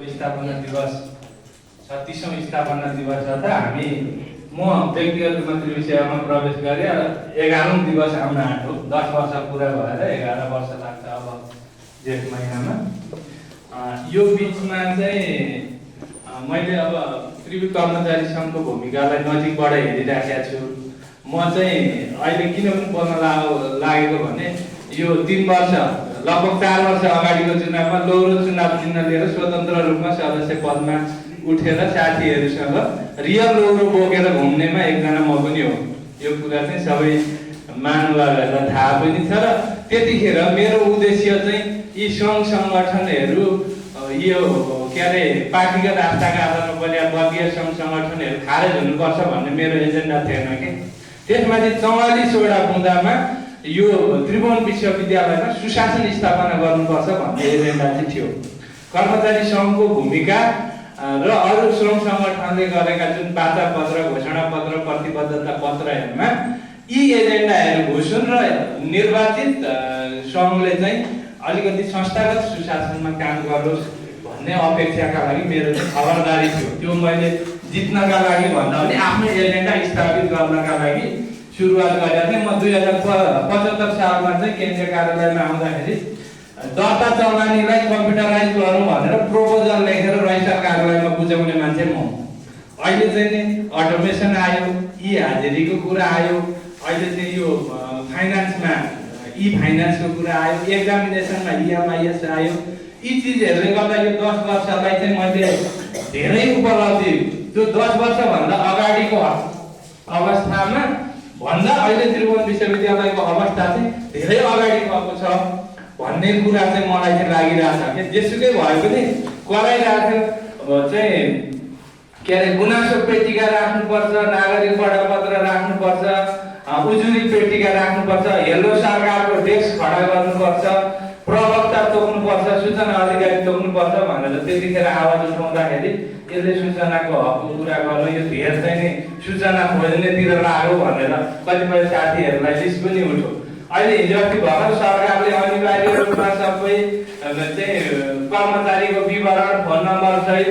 स्थापना दिवस 36औं स्थापना दिवस छ त हामी म व्यक्तिगत रूपमा त्रिवी सेवामा प्रवेश गरेँ 11औं दिवस आउन आँट्यो 10 वर्ष पुरा भएर 11 वर्ष लाग्छ अब जेठ महिनामा यो बीचमा चाहिँ मैले अब त्रिवी कर्मचारी सङ्घको भूमिकालाई नजिकबाट हेरिराखेको छु म चाहिँ अहिले किन पनि बोल्न लागेको भने यो 3 वर्ष लगभग 4 वर्ष अगाडिको चुनावमा लौरो चुनाव चिन्ह लिएर स्वतन्त्र रूपमा सदस्य पदमा उठेर साथीहरूसँग रियल लौरो बोकेर घुम्नेमा एकजना म पनि हो यो कुरा चाहिँ सबै महानुभावहरूलाई थाहा पनि छ र त्यतिखेर मेरो उद्देश्य चाहिँ यी सङ्घ सङ्गठनहरू यो के अरे पार्टीगत आस्थाका आधारमा बलिया वर्गीय सङ्घ सङ्गठनहरू खारेज हुनुपर्छ भन्ने मेरो एजेन्डा थिएन कि त्यसमाथि 44वटा बुँदामा यो त्रिभुवन विश्वविद्यालयमा सुशासन स्थापना गर्नुपर्छ भन्ने एजेन्डा चाहिँ थियो कर्मचारी सङ्घको भूमिका र अरू सङ्घ सङ्गठनले गरेका जुन वार्ता पत्र घोषणा पत्र प्रतिबद्धता पत्रहरूमा यी एजेन्डाहरू घोषण र निर्वाचित सङ्घले चाहिँ अलिकति संस्थागत सुशासनमा काम गरोस् भन्ने अपेक्षाका लागि मेरो चाहिँ खबरदारी थियो त्यो मैले जित्नका लागि भन्दा पनि आफ्नो एजेन्डा स्थापित गर्नका लागि सुरुवात गरेको थिएँ म 2075 सालमा चाहिँ केन्द्रीय कार्यालयमा आउँदाखेरि दर्ता चलानीलाई कम्प्युटराइज गरौँ भनेर प्रपोजल लेखेर रजिस्ट्रार कार्यालयमा बुझाउने मान्छे म अहिले चाहिँ नि अटोमेसन आयो ई हाजिरीको कुरा आयो अहिले चाहिँ यो फाइनान्समा ई फाइनान्सको कुरा आयो एक्जामिनेसनमा इएमआइएस आयो यी चिजहरूले गर्दा यो 10 वर्षलाई चाहिँ मैले धेरै उपलब्धि त्यो 10 वर्षभन्दा अगाडिको अवस्थामा भन्दा अहिले त्रिभुवन विश्वविद्यालयको अवस्था चाहिँ धेरै अगाडि गएको छ भन्ने कुरा चाहिँ मलाई चाहिँ लागिरहेछ कि जेसुकै भए पनि कराइरहेको चाहिँ के अरे गुनासो पेटिका राख्नुपर्छ नागरिक बडापत्र राख्नुपर्छ उजुरी पेटिका राख्नुपर्छ हेलो सरकारको डेस्क खडा गर्नुपर्छ प्रवक्ता तोक्नुपर्छ सूचना अधिकारी तोक्नुपर्छ भनेर त्यतिखेर आवाज उठाउँदाखेरि यसले सूचनाको हकको कुरा गर्नु यो धेर चाहिँ नि सूचना खोज्नेतिर लाग्यो भनेर कतिपय साथीहरूलाई रिस पनि उठ्यो अहिले हिजो अस्ति भर्खर सरकारले अनिवार्य रूपमा सबै चाहिँ कर्मचारीको विवरण फोन नम्बर सहित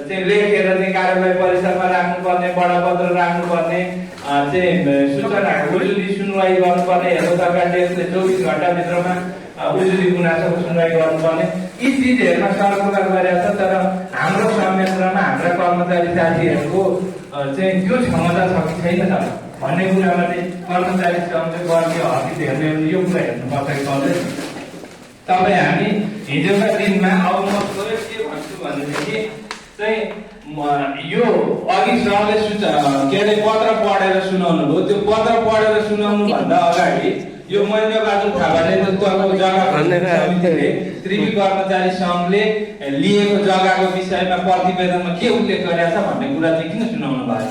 चाहिँ लेखेर चाहिँ कार्यालय परिसरमा राख्नुपर्ने बडापत्र राख्नुपर्ने चाहिँ सूचना उजुरी सुनवाई गर्नुपर्ने हेर्नु सरकारले 24 घण्टाभित्रमा उजुरी गुनासोको सुनवाई गर्नुपर्ने यी चिजहरूमा सरकार गरेको छ तर हाम्रो संयन्त्रमा हाम्रा कर्मचारी साथीहरूको चाहिँ त्यो क्षमता छ कि छैन भन्ने कुरामा चाहिँ कर्मचारी सङ्घले वर्गीय हकित हेर्ने यो कुरा हेर्नुपर्छ कि पर्दैन तपाईँ हामी हिजोका दिनमा अब म थोरै के भन्छु भनेदेखि चाहिँ यो अघि सरले के अरे पत्र पढेर सुनाउनु भयो त्यो पत्र पढेर सुनाउनु भन्दा अगाडि यो महेन्द्र बहादुर थापाले नेतृत्वको जग्गा समितिले त्रिवी कर्मचारी सङ्घले लिएको जग्गाको विषयमा प्रतिवेदनमा के उल्लेख गरेको छ भन्ने कुरा चाहिँ किन सुनाउनु भयो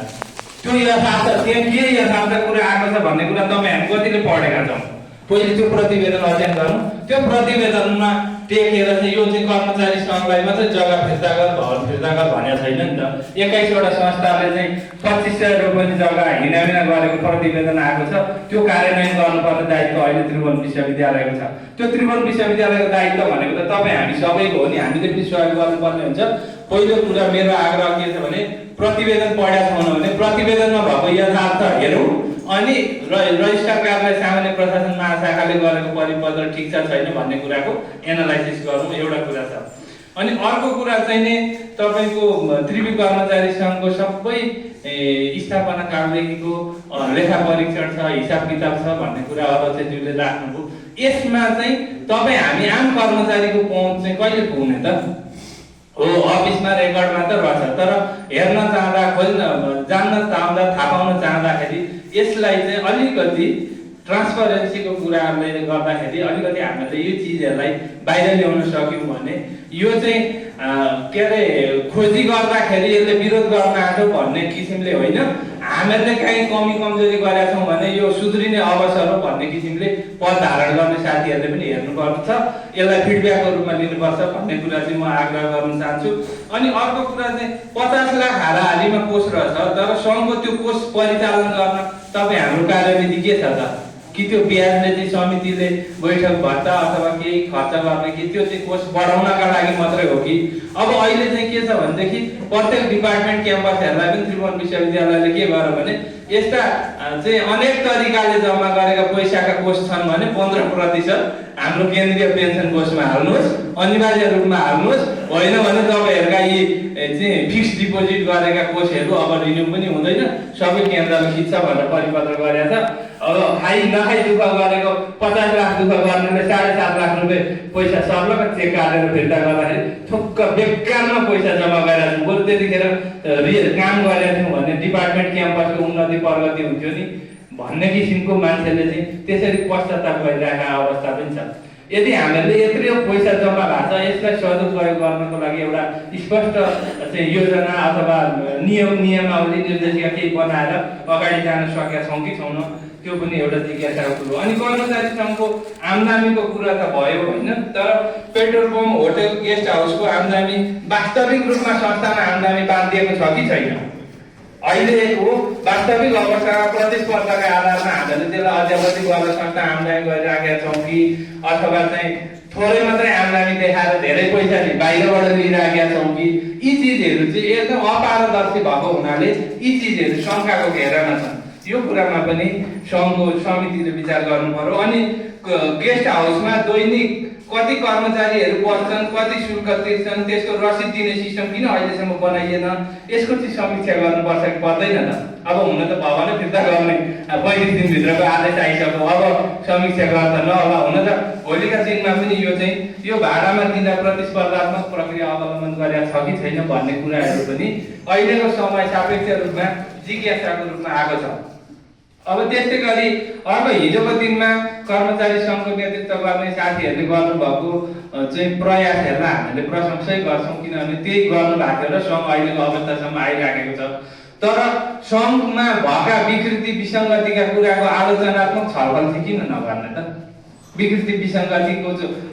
त्यो यथार्थ त्यहाँ के यथार्थ कुरा आएको छ भन्ने कुरा तपाईँ कतिले पढेका छौँ पहिले त्यो प्रतिवेदन अध्ययन गरौँ त्यो प्रतिवेदनमा टेकेर चाहिँ यो चाहिँ कर्मचारी सङ्घलाई मात्रै जग्गा फिर्ता गर भवन फिर्ता गर भनेको छैन नि त 21वटा संस्थाले चाहिँ 2500 रुपैयाँ जग्गा हिनामिना गरेको प्रतिवेदन आएको छ त्यो कार्यान्वयन गर्नुपर्ने दायित्व अहिले त्रिभुवन विश्वविद्यालयको छ त्यो त्रिभुवन विश्वविद्यालयको दायित्व भनेको त तपाईँ हामी सबैको हो नि हामीले पनि सहयोग गर्नुपर्ने हुन्छ पहिलो कुरा मेरो आग्रह के छ भने प्रतिवेदन पढेका छौँ भने प्रतिवेदनमा भएको यथार्थ हेरौँ अनि रजिस्ट्रार कार्यालय सामान्य प्रशासन महाशाखाले गरेको परिपत्र ठिक छ छैन भन्ने कुराको एनालाइसिस गरौँ एउटा कुरा छ अनि अर्को कुरा चाहिँ नि तपाईँको त्रिवी कर्मचारी सङ्घको सबै स्थापना कालदेखिको लेखा परीक्षण छ हिसाब किताब छ भन्ने कुरा अध्यक्षज्यूले राख्नुभयो यसमा चाहिँ तपाईँ हामी आम कर्मचारीको पहुँच चाहिँ कहिले पुग्ने त हो अफिसमा रेकर्डमा त रहेछ तर हेर्न चाहँदा खोज्न जान्न चाहँदा थाहा पाउन चाहँदाखेरि यसलाई चाहिँ अलिकति ट्रान्सपरेन्सीको कुराले गर्दाखेरि अलिकति हामीले यो चिजहरूलाई बाहिर ल्याउन सक्यौँ भने यो चाहिँ के अरे खोजी गर्दाखेरि यसले विरोध गर्न आँट्यो भन्ने किसिमले होइन हामीहरूले कहीँ कमी कमजोरी गरेका छौँ भने यो सुध्रिने अवसर हो भन्ने किसिमले पद धारण गर्ने साथीहरूले पनि हेर्नुपर्छ यसलाई फिडब्याकको रूपमा लिनुपर्छ भन्ने कुरा चाहिँ म आग्रह गर्न चाहन्छु अनि अर्को कुरा चाहिँ 50 लाख हाराहारीमा कोष रहेछ तर सङ्घको त्यो कोष परिचालन गर्न तपाईँ हाम्रो कार्यविधि के छ त कि त्यो ब्याजले चाहिँ समितिले बैठक भत्ता अथवा केही खर्च गर्ने कि त्यो चाहिँ कोष बढाउनका लागि मात्रै हो कि अब अहिले चाहिँ के छ भनेदेखि प्रत्येक डिपार्टमेन्ट क्याम्पसहरूलाई पनि त्रिभुवन विश्वविद्यालयले के गर्यो भने यस्ता चाहिँ अनेक तरिकाले जम्मा गरेका पैसाका कोष छन् भने 15% हाम्रो केन्द्रीय पेन्सन कोषमा हाल्नुहोस्, अनिवार्य रूपमा हाल्नुहोस्, होइन भने तपाईँहरूका यी चाहिँ फिक्स डिपोजिट गरेका कोषहरू अब रिन्यू पनि हुँदैन, सबै केन्द्रले खिच्छ भनेर परिपत्र गरेको छ। अब खाइ नखाइ दुःख गरेको 50 लाख दुःख गर्नेले 7.5 लाख रुपियाँ पैसा सर्लक चेक काटेर फिर्ता गर्दाखेरि ठुक्क बेकारमा पैसा जम्मा गरेर बरु त्यतिखेर काम गरेका थियौँ भने डिपार्टमेन्ट क्याम्पसको उन्नति प्रगति हुन्थ्यो नि भन्ने किसिमको मान्छेले चाहिँ त्यसरी पश्चाताप गरिरहेको अवस्था पनि छ। यदि हामीले यत्रो पैसा जम्मा भएको छ यसलाई सदुपयोग गर्नको लागि एउटा स्पष्ट चाहिँ योजना अथवा नियमावली निर्देशिका केही बनाएर अगाडि जान सकेका छौँ कि छैनौँ त्यो पनि एउटा जिज्ञासाको कुरो। अनि कर्मचारी सङ्घको आम्दानीको कुरा त भयो होइन, तर पेट्रोल पम्प होटल गेस्ट हाउसको आम्दानी वास्तविक रूपमा संस्थामा आम्दानी बाँधिएको छ कि छैन? अहिलेको वास्तविक अवस्थामा प्रतिस्पर्धाका आधारमा हामीले त्यसलाई अध्यावधि गरेर संस्था आम्दानी गरिराखेका छौँ कि अथवा चाहिँ थोरै मात्रै आम्दानी देखाएर धेरै पैसा चाहिँ बाहिरबाट लिइराखेका छौँ कि यी चिजहरू चाहिँ एकदम अपारदर्शी भएको हुनाले यी चिजहरू शङ्काको घेरामा छन्। यो कुरामा पनि सङ्घको समितिले विचार गर्नु पर्यो। अनि गेस्ट हाउसमा दैनिक कति कर्मचारीहरू बस्छन्, कति शुल्क तिर्छन्, त्यसको रसिद दिने सिस्टम किन अहिलेसम्म बनाइएन, यसको चाहिँ समीक्षा गर्नुपर्छ कि पर्दैन त? अब हुन त भवन फिर्ता गर्ने 35 दिनभित्रको आदेश आइसक्यो, अब समीक्षा गर्दा नहोला। हुन त भोलिका दिनमा पनि यो चाहिँ यो भाडामा दिँदा प्रतिस्पर्धात्मक प्रक्रिया अवलम्बन गरेका छ कि छैन भन्ने कुराहरू पनि अहिलेको समय सापेक्ष रूपमा जिज्ञासाको रूपमा आएको छ। अब त्यस्तै गरी अर्को हिजोको दिनमा कर्मचारी सङ्घको नेतृत्व गर्ने साथीहरूले गर्नुभएको चाहिँ प्रयासहरूलाई हामीले प्रशंसै गर्छौँ, किनभने त्यही गर्नु भएको थियो र सङ्घ अहिलेको अवस्थासम्म आइराखेको छ। तर सङ्घमा भएका विकृति विसङ्गतिका कुराको आलोचनात्मक छलफल चाहिँ किन नगर्ने त? विकृति विसङ्गतिको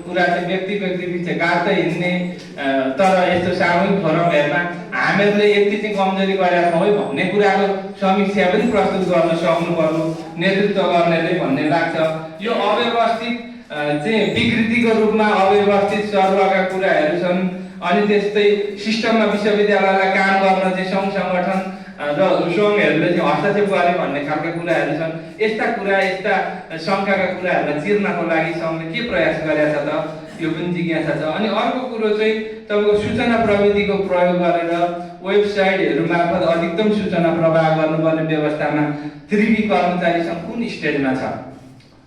कुरा चाहिँ व्यक्ति बिच गाड्दै हिँड्ने, तर यस्तो सामूहिक फोरमहरूमा हामीहरूले यति चाहिँ कमजोरी गरेका छौँ है भन्ने कुराको समीक्षा पनि प्रस्तुत गर्न सक्नु पर्यो नेतृत्व गर्नेले भन्ने लाग्छ। यो अव्यवस्थित चाहिँ विकृतिको रूपमा अव्यवस्थित सर्वका कुराहरू छन्। अनि त्यस्तै सिस्टममा विश्वविद्यालयलाई काम गर्न चाहिँ सङ्घ सङ्गठन र सङ्घहरूले चाहिँ हस्तक्षेप गरे भन्ने खालका कुराहरू छन्। यस्ता कुरा यस्ता शङ्काका कुराहरूलाई चिर्नको लागि सङ्घले के प्रयास गरेका छ त? यो पनि जिज्ञासा छ। अनि अर्को कुरो चाहिँ तपाईँको सूचना प्रविधिको प्रयोग गरेर वेबसाइटहरू मार्फत अधिकतम सूचना प्रवाह गर्नुपर्ने व्यवस्थामा 3B कर्मचारी सङ्घ कुन स्टेजमा छ?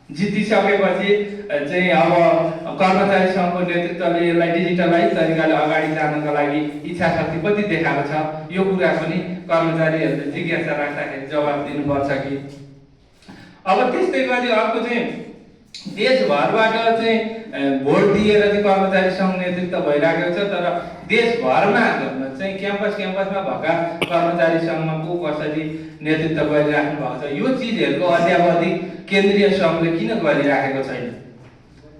जितिसकेपछि चाहिँ अब कर्मचारी सङ्घको नेतृत्वले यसलाई डिजिटलाइज तरिकाले अगाडि जानको लागि इच्छा शक्ति कति देखाएको छ? यो कुरा पनि कर्मचारीहरूले जिज्ञासा राख्दाखेरि जवाब दिनुपर्छ कि? अब त्यस्तै गरी अर्को चाहिँ देशभरबाट चाहिँ भोट दिएर चाहिँ कर्मचारी सङ्घ नेतृत्व भइरहेको छ, तर देशभरमा चाहिँ क्याम्पसमा भएका कर्मचारी सङ्घमा को कसरी नेतृत्व गरिराख्नु भएको छ? यो चिजहरूको अध्यावधि केन्द्रीय सङ्घले किन गरिराखेको छैन?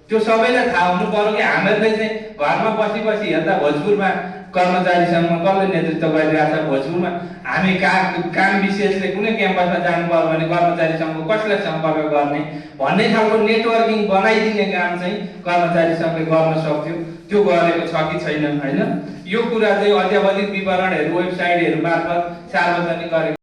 त्यो सबैलाई थाहा हुनु पर्यो कि हामीहरूले चाहिँ घरमा बसी हेर्दा भोजपुरमा कर्मचारी सङ्घमा कसले नेतृत्व गरिरहेको छ, भोजपुरमा हामी काम विशेषले कुनै क्याम्पसमा जानु पर्यो भने कर्मचारी सङ्घको कसलाई सम्पर्क गर्ने भन्ने खालको नेटवर्किङ बनाइदिने काम चाहिँ कर्मचारी सङ्घले गर्न सक्थ्यो, त्यो गरेको छ कि छैन होइन? यो कुरा चाहिँ अध्यावधिक विवरणहरू वेबसाइटहरू मार्फत सार्वजनिक गरेको